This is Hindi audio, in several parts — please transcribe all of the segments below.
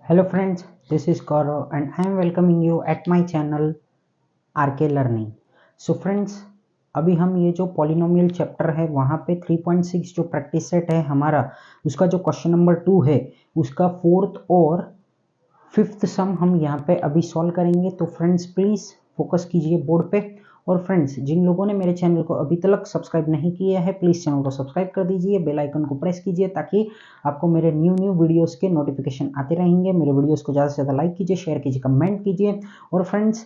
Hello friends, this is Gaurav and I am welcoming you at my channel RK Learning. So friends, अभी हम ये जो पॉलिनोमियल चैप्टर है वहाँ पे 3.6 जो प्रैक्टिस सेट है हमारा, उसका जो क्वेश्चन नंबर 2 है उसका फोर्थ और फिफ्थ सम हम यहाँ पे अभी सॉल्व करेंगे। तो फ्रेंड्स प्लीज़ फोकस कीजिए बोर्ड पे। और फ्रेंड्स जिन लोगों ने मेरे चैनल को अभी तक सब्सक्राइब नहीं किया है प्लीज़ चैनल को सब्सक्राइब कर दीजिए, बेल आइकन को प्रेस कीजिए ताकि आपको मेरे न्यू वीडियोस के नोटिफिकेशन आते रहेंगे। मेरे वीडियोस को ज़्यादा से ज़्यादा लाइक कीजिए, शेयर कीजिए, कमेंट कीजिए और फ्रेंड्स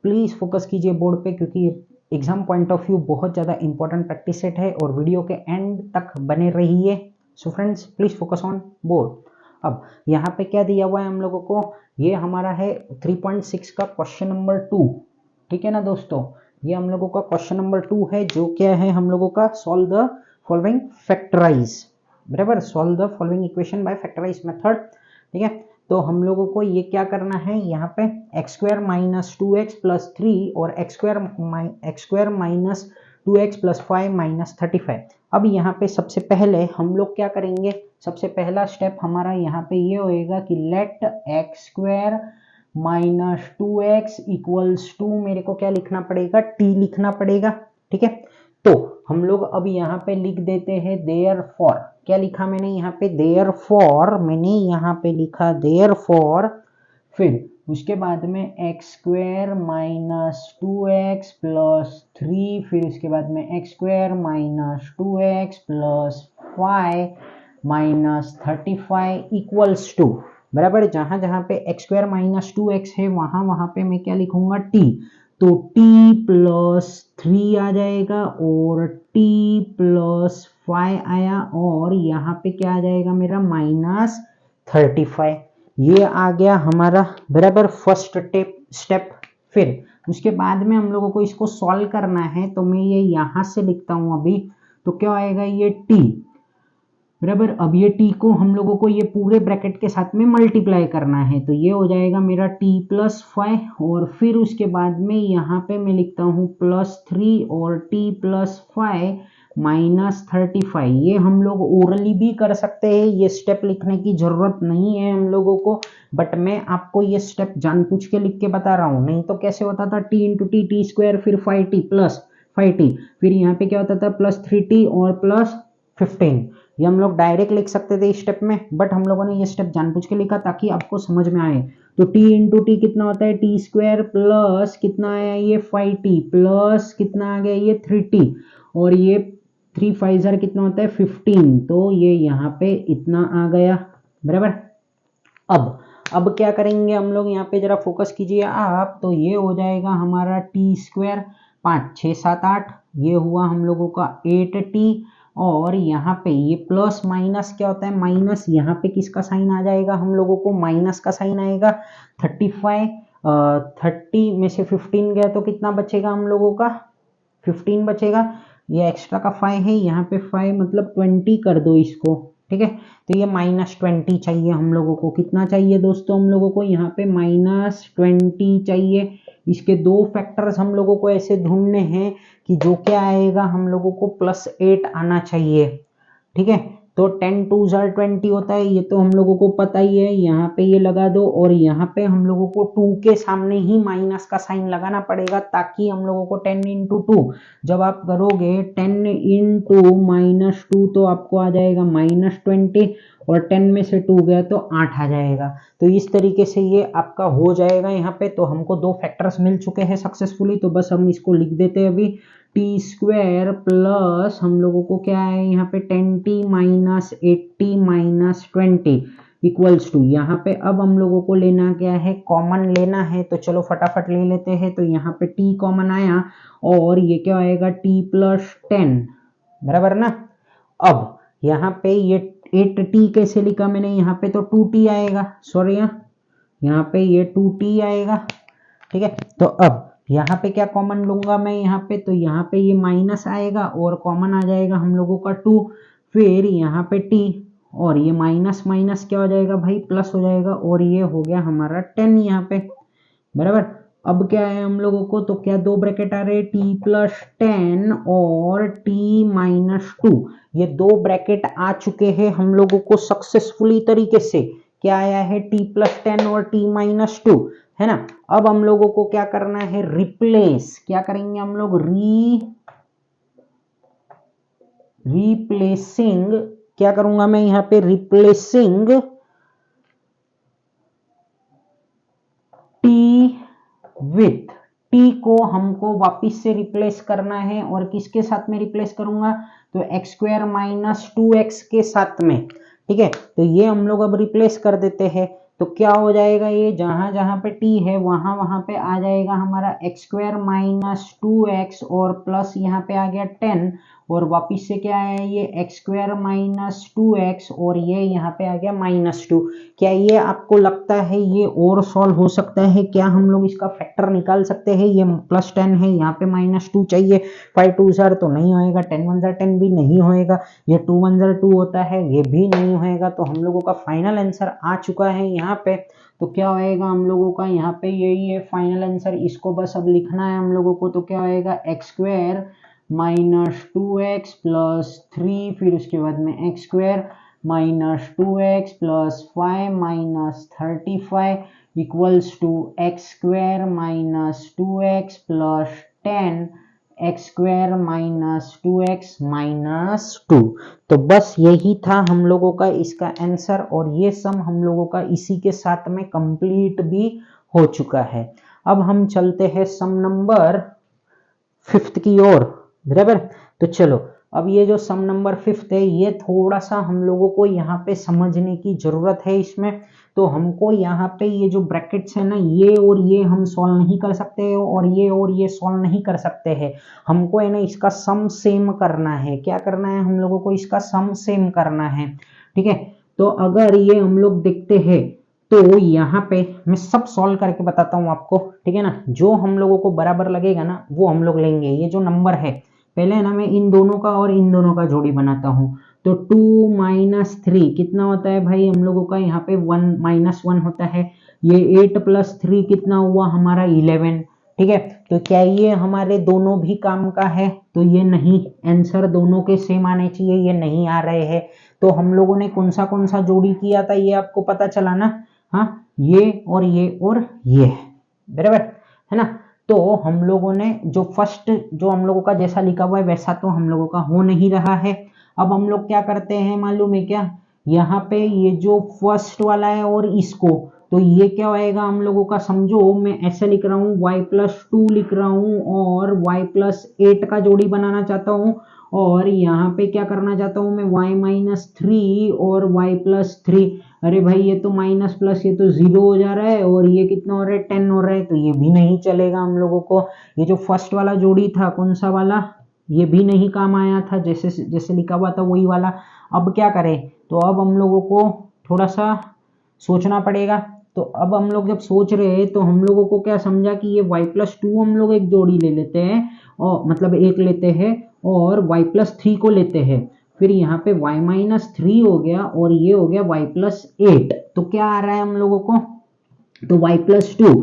प्लीज़ फोकस कीजिए बोर्ड पे क्योंकि एग्जाम पॉइंट ऑफ व्यू बहुत ज़्यादा इंपॉर्टेंट प्रैक्टिस सेट है और वीडियो के एंड तक बने रहिए। So friends please focus on board. अब यहाँ पे क्या दिया हुआ है हम लोगों को, ये हमारा है 3.6 का क्वेश्चन नंबर 2, ठीक है ना दोस्तों। ये हम लोगों का क्वेश्चन नंबर 2 है जो क्या है हम लोगों का, सॉल्व द फॉलोइंग फैक्टराइज, बराबर, solve the following equation by factorize method, ठीक है। तो हम लोगों को ये क्या करना है, यहाँ पे x² माइनस 2x प्लस 3 और x² minus 2x plus 5 minus 35। अब यहाँ पे सबसे पहले हम लोग क्या करेंगे, सबसे पहला स्टेप हमारा यहाँ पे ये होएगा कि late x² minus 2x equals to, मेरे को क्या लिखना पड़ेगा, t लिखना पड़ेगा, ठीक है। तो हम लोग अब यहाँ पे लिख देते हैं देयरफॉर, क्या लिखा मैंने यहाँ पे, देयरफॉर, मैंने यहाँ पे लिखा देयरफॉर, फिर उसके बाद में x² माइनस 2x प्लस 3, फिर उसके बाद में x² minus 2x plus 5 minus 35 equals to, बराबर, जहां जहां पे x² माइनस 2x है वहां पे मैं क्या लिखूंगा, t। तो t प्लस 3 आ जाएगा और t प्लस 5 आया और यहाँ पे क्या आ जाएगा मेरा, माइनस 35। ये आ गया हमारा, बराबर, फर्स्ट स्टेप। फिर उसके बाद में हम लोगों को इसको सॉल्व करना है तो मैं ये यहां से लिखता हूं अभी, तो क्या आएगा ये t, बराबर। अब ये t को हम लोगों को ये पूरे ब्रैकेट के साथ में मल्टीप्लाई करना है तो ये हो जाएगा मेरा t प्लस 5 और फिर उसके बाद में यहाँ पे मैं लिखता हूँ प्लस 3 और t प्लस 5 माइनस 35। ये हम लोग ओरली भी कर सकते हैं, ये स्टेप लिखने की जरूरत नहीं है हम लोगों को, बट मैं आपको ये स्टेप जानबूझ के लिख के बता रहा हूँ, नहीं तो कैसे होता था, t इंटू टी स्क्वायर फिर 5t प्लस 5t, फिर यहाँ पे क्या होता था प्लस 3t और प्लस 15। ये हम लोग डायरेक्ट लिख सकते थे इस स्टेप में, बट हम लोगों ने ये स्टेप जानबूझ के लिखा ताकि आपको समझ में आए। तो t इंटू टी कितना होता है, टी स्क्वायर प्लस कितना आया ये 5t प्लस कितना आ गया ये 3t और ये 3 5 जार कितना होता है 15, तो ये यहाँ पे इतना आ गया, बराबर। अब क्या करेंगे हम लोग, यहाँ पे जरा फोकस कीजिए आप, तो ये हो जाएगा हमारा टी स्क्वायर 5 6 7 8, ये हुआ हम लोगों का 8t और यहाँ पे ये प्लस माइनस क्या होता है, माइनस, यहाँ पे किसका साइन आ जाएगा हम लोगों को, माइनस का साइन आएगा। 35 30 में से 15 गया तो कितना बचेगा हम लोगों का, 15 बचेगा। ये एक्स्ट्रा का 5 है, यहाँ पे 5 मतलब 20 कर दो इसको, ठीक है। तो ये माइनस 20 चाहिए हम लोगों को, कितना चाहिए दोस्तों हम लोगों को, यहाँ पे माइनस 20 चाहिए। इसके दो फैक्टर्स हम लोगों को ऐसे ढूंढने हैं कि जो क्या आएगा हम लोगों को प्लस 8 आना चाहिए, ठीक है। तो 10 2 20 होता है, ये तो हम लोगों को पता ही है, यहाँ पे ये लगा दो और यहाँ पे हम लोगों को 2 के सामने ही माइनस का साइन लगाना पड़ेगा ताकि हम लोगों को 10 इंटू 2, जब आप करोगे 10 इंटू माइनस 2 तो आपको आ जाएगा माइनस 20 और 10 में से 2 गया तो 8 आ जाएगा। तो इस तरीके से ये आपका हो जाएगा यहाँ पे। तो हमको दो फैक्टर्स मिल चुके हैं सक्सेसफुली, तो बस हम इसको लिख देते हैं अभी, टी स्क्वायर प्लस हम लोगों को क्या है यहाँ पे 10t minus 8t minus 20 equals to, यहाँ पे अब हम लोगों को लेना क्या है, कॉमन लेना है, तो चलो फटाफट ले लेते हैं। तो यहाँ पे t कॉमन आया और ये क्या आएगा t प्लस 10, बराबर ना। अब यहाँ पे ये 8t कैसे लिखा मैंने, यहाँ पे तो 2t आएगा, सॉरी यहाँ पे ये 2t आएगा, ठीक है। तो अब यहाँ पे क्या कॉमन लूंगा मैं यहाँ पे, तो यहाँ पे ये माइनस आएगा और कॉमन आ जाएगा हम लोगों का 2, फिर यहाँ पे t और ये माइनस माइनस क्या हो जाएगा भाई, प्लस हो जाएगा और ये हो गया हमारा 10 यहाँ पे, बराबर। अब क्या है हम लोगों को, तो क्या दो ब्रैकेट आ रहे हैं, t प्लस 10 और t माइनस 2, ये दो ब्रैकेट आ चुके हैं हम लोगों को सक्सेसफुली तरीके से। क्या आया है t+10 और t-2, है ना। अब हम लोगों को क्या करना है, रिप्लेस, क्या करेंगे हम लोग, रिप्लेसिंग, क्या करूंगा मैं यहाँ पे, रिप्लेसिंग t विथ, t को हमको वापिस से रिप्लेस करना है और किसके साथ में रिप्लेस करूंगा, तो x² - 2x के साथ में, ठीक है। तो ये हम लोग अब रिप्लेस कर देते हैं, तो क्या हो जाएगा, ये जहां जहां पे t है वहां वहां पे आ जाएगा हमारा x² - 2x और प्लस यहाँ पे आ गया 10 और वापिस से क्या है ये x² - 2x और ये यहाँ पे आ गया -2। क्या ये आपको लगता है ये और सॉल्व हो सकता है क्या, हम लोग इसका फैक्टर निकाल सकते हैं, ये +10 है यहाँ पे -2 चाहिए, 5 2 तो नहीं होएगा, 10 1 10 भी नहीं होएगा, ये 2 1 2 होता है ये भी नहीं होएगा। तो हम लोगों का फाइनल आंसर आ चुका है यहाँ पे। तो क्या होएगा हम लोगों का यहाँ पे यही है फाइनल आंसर, इसको बस अब लिखना है हम लोगों को। तो क्या होएगा x² - 2x + 3, फिर उसके बाद में x² - 2x + 5 - 35 equals to x² - 2x + 10 x² - 2x - 2। तो बस यही था हम लोगों का इसका आंसर और ये सम हम लोगों का इसी के साथ में कंप्लीट भी हो चुका है। अब हम चलते हैं सम नंबर 5 की ओर, बराबर। तो चलो अब ये जो सम नंबर 5 है ये थोड़ा सा हम लोगों को यहाँ पे समझने की जरूरत है इसमें। तो हमको यहाँ पे ये जो ब्रैकेट्स है ना, ये और ये हम सॉल्व नहीं कर सकते और ये सॉल्व नहीं कर सकते हैं। हमको है ना इसका सम सेम करना है। क्या करना है हम लोगों को, इसका सम सेम करना है, ठीक है। तो अगर ये हम लोग देखते हैं तो यहाँ पे मैं सब सॉल्व करके बताता हूँ आपको, ठीक है ना। जो हम लोगों को बराबर लगेगा ना वो हम लोग लेंगे। ये जो नंबर है पहले है ना मैं इन दोनों का और इन दोनों का जोड़ी बनाता हूँ। तो 2 - 3 कितना होता है भाई हम लोगों का, यहाँ पे 1 - 1 होता है। ये 8 + 3 कितना हुआ हमारा 11, ठीक है। तो क्या ये हमारे दोनों भी काम का है, तो ये नहीं, आंसर दोनों के सेम आने चाहिए, ये नहीं आ रहे हैं। तो हम लोगों ने कौन सा जोड़ी किया था ये आपको पता चला ना, हाँ ये और ये, बराबर है ना। तो हम लोगों ने जो फर्स्ट जो हम लोगों का जैसा लिखा हुआ है वैसा तो हम लोगों का हो नहीं रहा है। अब हम लोग क्या करते हैं मालूम है क्या, यहाँ पे ये जो फर्स्ट वाला है और इसको, तो ये क्या होएगा हम लोगों का, समझो मैं ऐसे लिख रहा हूँ y+2 लिख रहा हूँ और y+8 का जोड़ी बनाना चाहता हूँ और यहाँ पे क्या करना चाहता हूँ मैं y-3 और y+3। अरे भाई ये तो माइनस प्लस ये तो 0 हो जा रहा है और ये कितना हो रहा है 10 हो रहा है, तो ये भी नहीं चलेगा हम लोगों को। ये जो फर्स्ट वाला जोड़ी था कौन सा वाला, ये भी नहीं काम आया था, जैसे जैसे लिखा हुआ था वही वाला। अब क्या करें, तो अब हम लोगों को थोड़ा सा सोचना पड़ेगा। तो अब हम लोग जब सोच रहे हैं तो हम लोगों को क्या समझा कि ये y+2 हम लोग एक जोड़ी ले लेते हैं और मतलब एक लेते हैं और y+3 को लेते हैं, फिर यहाँ पे y-3 हो गया और ये हो गया y+8। तो क्या आ रहा है हम लोगों को, तो y+2,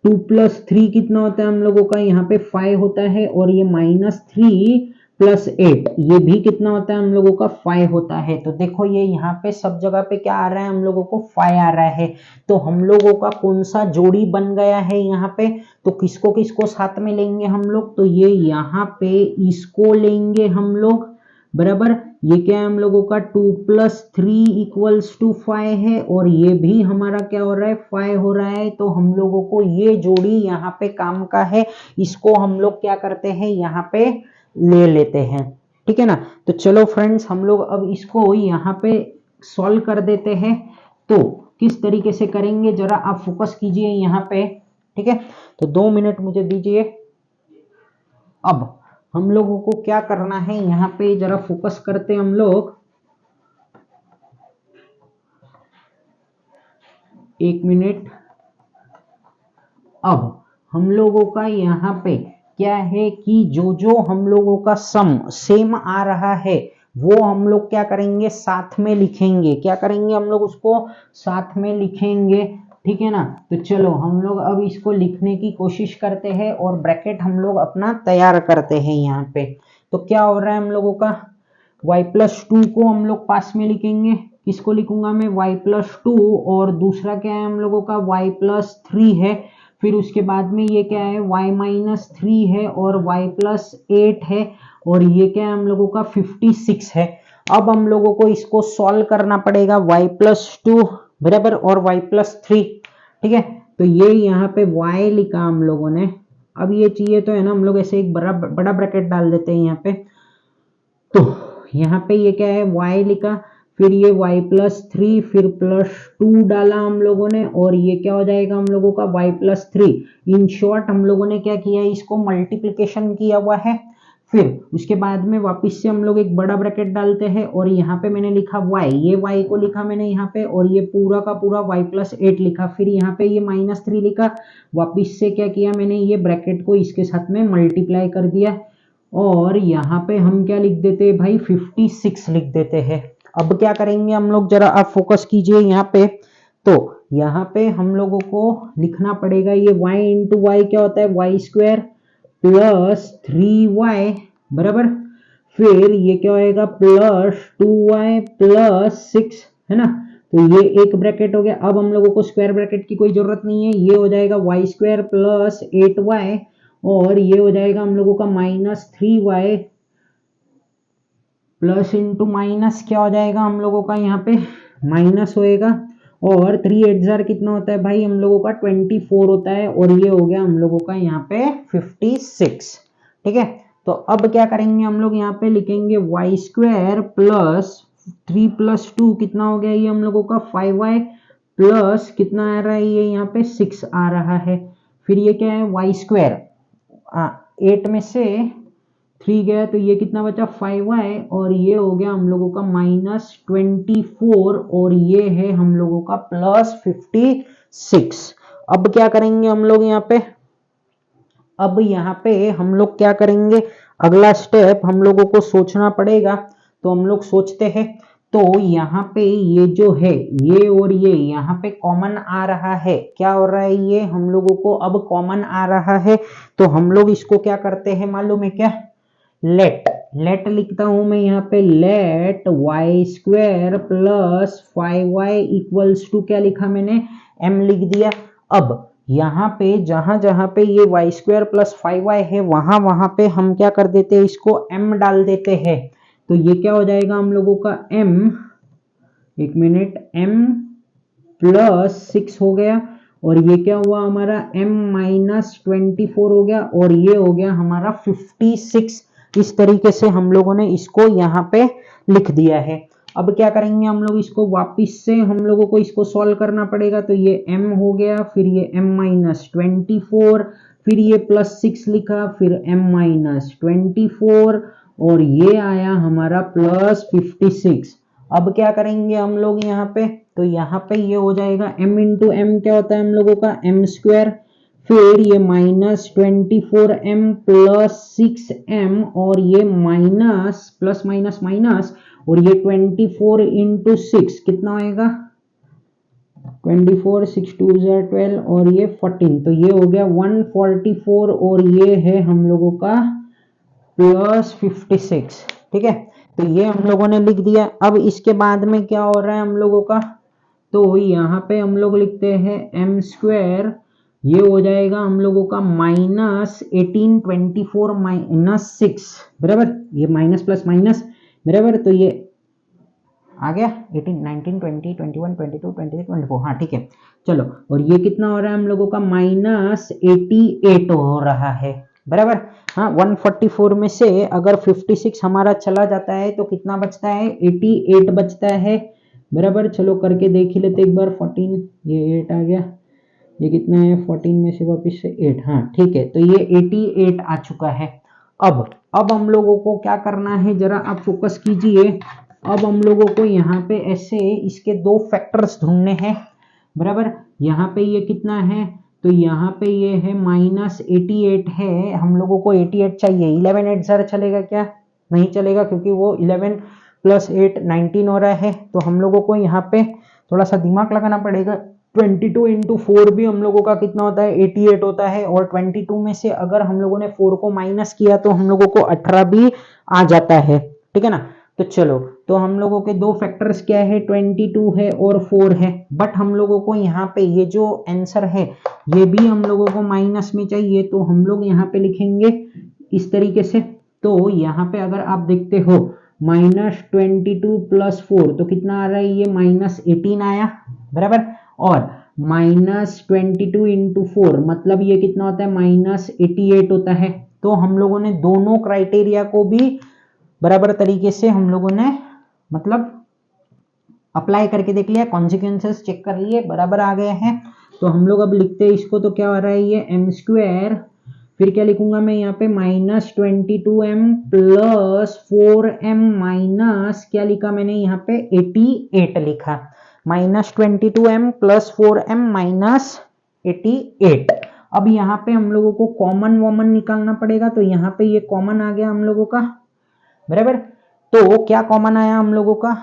2 + 3 कितना होता है हम लोगों का, यहाँ पे 5 होता है और ये -3 + 8 ये भी कितना होता है हम लोगों का 5 होता है। तो देखो ये यहाँ पे सब जगह पे क्या आ रहा है हम लोगों को 5 आ रहा है। तो हम लोगों का कौन सा जोड़ी बन गया है यहाँ पे, तो किसको किसको साथ में लेंगे हम लोग, तो ये यहाँ पे इसको लेंगे हम लोग, बराबर। ये क्या है हम लोगों का 2 + 3 = 5 है और ये भी हमारा क्या हो रहा है 5 हो रहा है। तो हम लोगों को ये जोड़ी यहाँ पे काम का है, इसको हम लोग क्या करते हैं यहाँ पे ले लेते हैं, ठीक है ना। तो चलो फ्रेंड्स हम लोग अब इसको यहाँ पे सॉल्व कर देते हैं। तो किस तरीके से करेंगे जरा आप फोकस कीजिए यहाँ पे, ठीक है। तो 2 मिनट मुझे दीजिए। अब हम लोगों को क्या करना है यहाँ पे जरा फोकस करते हैं हम लोग, 1 मिनट। अब हम लोगों का यहाँ पे क्या है कि जो हम लोगों का सम सेम आ रहा है वो हम लोग क्या करेंगे साथ में लिखेंगे। क्या करेंगे हम लोग उसको साथ में लिखेंगे, ठीक है ना। तो चलो हम लोग अब इसको लिखने की कोशिश करते हैं और ब्रैकेट हम लोग अपना तैयार करते हैं यहाँ पे। तो क्या हो रहा है हम लोगों का y+2 को हम लोग पास में लिखेंगे, किसको लिखूंगा मैं y+2 और दूसरा क्या है हम लोगों का y+3 है। फिर उसके बाद में ये क्या है y-3 है और y+8 है और ये क्या है हम लोगों का 56 है। अब हम लोगों को इसको सॉल्व करना पड़ेगा y+2 बराबर और y+3, ठीक है। तो ये यहाँ पे y लिखा हम लोगों ने। अब ये चाहिए तो है ना हम लोग ऐसे एक बड़ा ब्रैकेट डाल देते हैं यहाँ पे। तो यहाँ पे ये क्या है y लिखा, फिर ये y+3 फिर +2 डाला हम लोगों ने और ये क्या हो जाएगा हम लोगों का y+3। इन शॉर्ट हम लोगों ने क्या किया है इसको मल्टीप्लिकेशन किया हुआ है। फिर उसके बाद में वापस से हम लोग एक बड़ा ब्रैकेट डालते हैं और यहाँ पे मैंने लिखा y, ये y को लिखा मैंने यहाँ पे और ये पूरा का पूरा y+8 लिखा। फिर यहाँ पे ये -3 लिखा। वापस से क्या किया मैंने ये ब्रैकेट को इसके साथ में मल्टीप्लाई कर दिया और यहाँ पे हम क्या लिख देते हैं भाई 56 लिख देते हैं। अब क्या करेंगे हम लोग, जरा आप फोकस कीजिए यहाँ पे। तो यहाँ पे हम लोगों को लिखना पड़ेगा ये y इंटू वाई क्या होता है y² प्लस 3y बराबर। फिर ये क्या होएगा +2y प्लस 6 है ना। तो ये एक ब्रैकेट हो गया। अब हम लोगों को स्क्वायर ब्रैकेट की कोई जरूरत नहीं है, ये हो जाएगा y² प्लस 8y और ये हो जाएगा हम लोगों का -3y प्लस इंटू माइनस क्या हो जाएगा हम लोगों का यहाँ पे माइनस होएगा और 3 8 कितना होता है भाई हम लोगों का 24 होता है और ये हो गया हम लोगों का यहाँ पे 56, ठीक है। तो अब क्या करेंगे हम लोग यहाँ पे लिखेंगे y² प्लस 3 + 2 कितना हो गया ये हम लोगों का 5y प्लस कितना आ रहा है ये यहाँ पे 6 आ रहा है। फिर ये क्या है y², 8 में से 3 गया तो ये कितना बचा 5y और ये हो गया हम लोगों का -24 और ये है हम लोगों का +56। अब क्या करेंगे हम लोग यहाँ पे, अब यहाँ पे हम लोग क्या करेंगे, अगला स्टेप हम लोगों को सोचना पड़ेगा। तो हम लोग सोचते हैं। तो यहाँ पे ये जो है ये और ये यहाँ पे कॉमन आ रहा है, क्या हो रहा है ये हम लोगों को अब कॉमन आ रहा है। तो हम लोग इसको क्या करते हैं मालूम है क्या, लेट लिखता हूं मैं यहाँ पे late y² plus 5y equals to क्या लिखा मैंने m लिख दिया। अब यहाँ पे जहां पे ये y² प्लस 5y है वहां पे हम क्या कर देते हैं इसको m डाल देते हैं। तो ये क्या हो जाएगा हम लोगों का m, एक मिनट, m प्लस 6 हो गया और ये क्या हुआ हमारा m-24 हो गया और ये हो गया हमारा 56। इस तरीके से हम लोगों ने इसको यहाँ पे लिख दिया है। अब क्या करेंगे हम लोग, इसको वापस से हम लोगों को इसको सॉल्व करना पड़ेगा। तो ये m हो गया, फिर ये m-24, फिर ये +6 लिखा, फिर m-24 और ये आया हमारा +56। अब क्या करेंगे हम लोग यहाँ पे, तो यहाँ पे ये हो जाएगा m इंटू m क्या होता है हम लोगों का m², फिर ये -24m प्लस 6m और ये माइनस प्लस माइनस माइनस और ये 24 इंटू 6 कितना होएगा 24, 6 2 12 और ये 14। तो ये हो गया 144 और ये है हम लोगों का +56, ठीक है। तो ये हम लोगों ने लिख दिया। अब इसके बाद में क्या हो रहा है हम लोगों का, तो यहाँ पे हम लोग लिखते हैं m², ये हो जाएगा हम लोगों का -18 24 -6 बराबर, ये माइनस प्लस माइनस बराबर। तो ये आ गया 18 19 20 21 22 23 24, हाँ ठीक है चलो। और ये कितना हो रहा है हम लोगों का -88 हो रहा है बराबर। हाँ 144 में से अगर 56 हमारा चला जाता है तो कितना बचता है 88 बचता है बराबर। चलो करके देख ही लेते एक बार। 14 ये 8 आ गया, ये कितना है 14 में से वापस से 8, हाँ ठीक है। तो ये 88 आ चुका है। अब हम लोगों को क्या करना है, जरा आप फोकस कीजिए। अब हम लोगों को यहाँ पे ऐसे इसके दो फैक्टर्स ढूंढने हैं बराबर। यहाँ पे ये कितना है, तो यहाँ पे ये है -88 है, हम लोगों को 88 चाहिए। 11 8 जरा चलेगा क्या, नहीं चलेगा क्योंकि वो 11 + 8 19 हो रहा है। तो हम लोगों को यहाँ पे थोड़ा सा दिमाग लगाना पड़ेगा। 22 इंटू 4 भी हम लोगों का कितना होता है 88 होता है और 22 में से अगर हम लोगों ने 4 को माइनस किया तो हम लोगों को 18 भी आ जाता है, ठीक है ना। तो चलो, तो हम लोगों के दो फैक्टर्स क्या है, 22 है और 4 है, बट हम लोगों को यहाँ पे ये जो आंसर है ये भी हम लोगों को माइनस में चाहिए, तो हम लोग यहाँ पे लिखेंगे इस तरीके से। तो यहाँ पे अगर आप देखते हो -22 + 4 तो कितना आ रहा है, ये -18 आया, बराबर। और -22 × 4 मतलब ये कितना होता है, -88 होता है। तो हम लोगों ने दोनों क्राइटेरिया को भी बराबर तरीके से हम लोगों ने मतलब अप्लाई करके देख लिया, कॉन्सिक्वेंसेस चेक कर लिए, बराबर आ गए हैं। तो हम लोग अब लिखते हैं इसको, तो क्या हो रहा है, ये m², फिर क्या लिखूंगा मैं यहाँ पे -22m + 4m माइनस क्या लिखा मैंने यहाँ पे 88 लिखा, -22m + 4m माइनस 88। अब यहाँ पे हम लोगों को कॉमन वॉमन निकालना पड़ेगा, तो यहाँ पे ये कॉमन आ गया हम लोगों का, बराबर। तो क्या कॉमन आया हम लोगों का,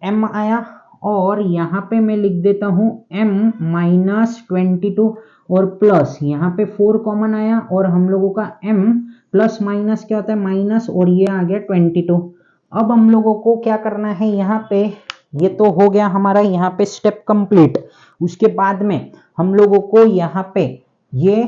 m आया, और यहाँ पे मैं लिख देता हूँ m -22 और प्लस यहाँ पे 4 कॉमन आया, और हम लोगों का m प्लस माइनस क्या होता है, माइनस, और ये आ गया 22। अब हम लोगों को क्या करना है यहाँ पे, ये तो हो गया हमारा यहाँ पे स्टेप कंप्लीट। उसके बाद में हम लोगों को यहाँ पे ये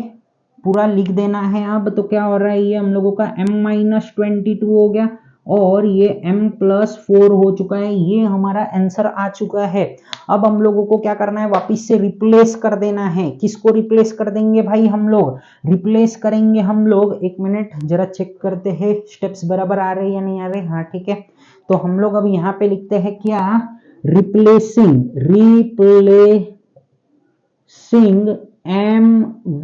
पूरा लिख देना है। अब तो क्या हो रहा है, ये हम लोगों का m -22 हो गया और ये m + 4 हो चुका है, ये हमारा आंसर आ चुका है। अब हम लोगों को क्या करना है, वापस से रिप्लेस कर देना है। किसको रिप्लेस कर देंगे भाई, हम लोग रिप्लेस करेंगे हम लोग, एक मिनट जरा चेक करते हैं स्टेप्स बराबर आ रहे या नहीं आ रहे। हाँ ठीक है, तो हम लोग अब यहाँ पे लिखते हैं क्या, रिप्लेसिंग m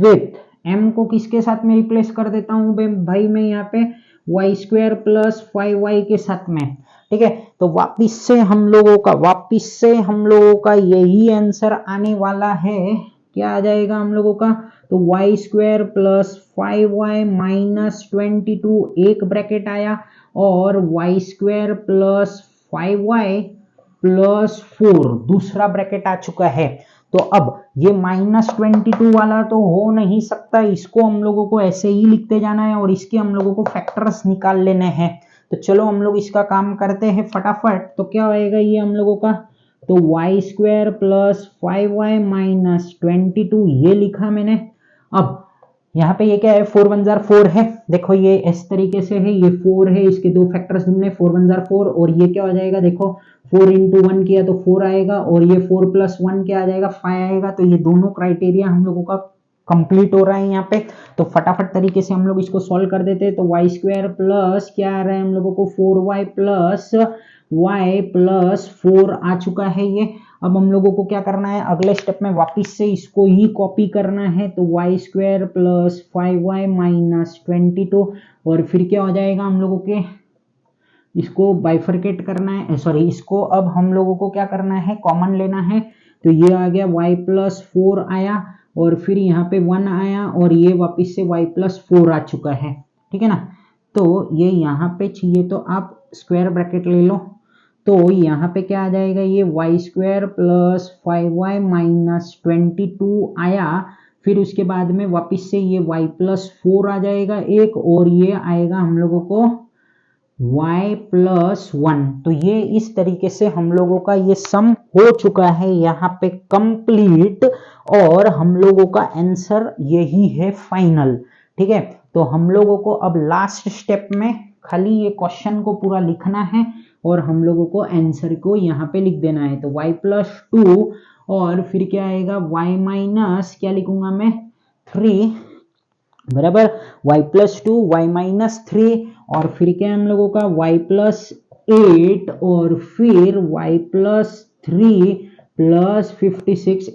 विथ, m को किसके साथ में रिप्लेस कर देता हूँ भाई मैं यहाँ पे y² + 5y के साथ में, ठीक है। तो वापिस से हम लोगों का यही आंसर आने वाला है। क्या आ जाएगा हम लोगों का, तो y² + 5y - 22 एक ब्रैकेट आया, और y² + 5y + 4 दूसरा ब्रैकेट आ चुका है। तो अब ये -22 वाला तो हो नहीं सकता, इसको हम लोगों को ऐसे ही लिखते जाना है और इसके हम लोगों को फैक्टर्स निकाल लेने हैं। तो चलो हम लोग इसका काम करते हैं फटाफट। तो क्या होएगा ये हम लोगों का, तो y² + 5y - 22 ये लिखा मैंने। अब यहाँ पे ये क्या है, 4 × 1 = 4 है, देखो ये इस तरीके से है, ये 4 है, इसके दो फैक्टर्स ढूंढने, 4 × 1 = 4, और ये क्या हो जाएगा, देखो 4 × 1 किया तो 4 आएगा, और ये 4 + 1 क्या आ जाएगा, 5 आएगा। तो ये दोनों क्राइटेरिया हम लोगों का कंप्लीट हो रहा है यहाँ पे। तो फटाफट तरीके से हम लोग इसको सॉल्व कर देते हैं। तो y² प्लस क्या आ रहा है हम लोगों को, 4y + y + 4 आ चुका है ये। अब हम लोगों को क्या करना है, अगले स्टेप में वापस से इसको ही कॉपी करना है। तो y² + 5y - 22, और फिर क्या हो जाएगा हम लोगों के, इसको बाइफरकेट करना है, सॉरी इसको अब हम लोगों को क्या करना है, कॉमन लेना है। तो ये आ गया y + 4 आया, और फिर यहाँ पे 1 आया, और ये वापस से y + 4 आ चुका है, ठीक है ना। तो ये यहाँ पे चाहिए तो आप स्क्वायर ब्रैकेट ले लो। तो यहाँ पे क्या आ जाएगा, ये y² + 5y - 22 आया, फिर उसके बाद में वापस से ये y + 4 आ जाएगा एक, और ये आएगा हम लोगों को y + 1। तो ये इस तरीके से हम लोगों का ये सम हो चुका है यहाँ पे कंप्लीट, और हम लोगों का आंसर यही है फाइनल, ठीक है। तो हम लोगों को अब लास्ट स्टेप में खाली ये क्वेश्चन को पूरा लिखना है, और हम लोगों को आंसर को यहाँ पे लिख देना है। तो y + 2, और फिर क्या आएगा, y - क्या लिखूंगा मैं, 3, बराबर, y + 2 y - 3, और फिर क्या हम लोगों का y + 8, और फिर y + 3 + 56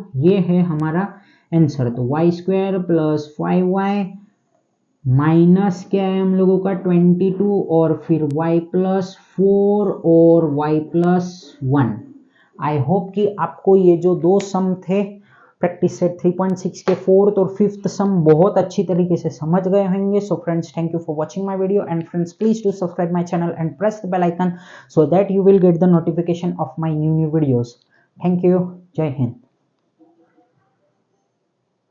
= ये है हमारा आंसर। तो y² + 5y माइनस क्या है हम लोगों का 22, और फिर y + 4 और y + 1। आई होप कि आपको ये जो दो सम थे प्रैक्टिस सेट 3.6 के 4th और 5th सम बहुत अच्छी तरीके से समझ गए होंगे। So friends, thank you for watching my video, and friends please do subscribe my channel and press the bell icon so that you will get the notification of my new videos. Thank you. जय हिंद।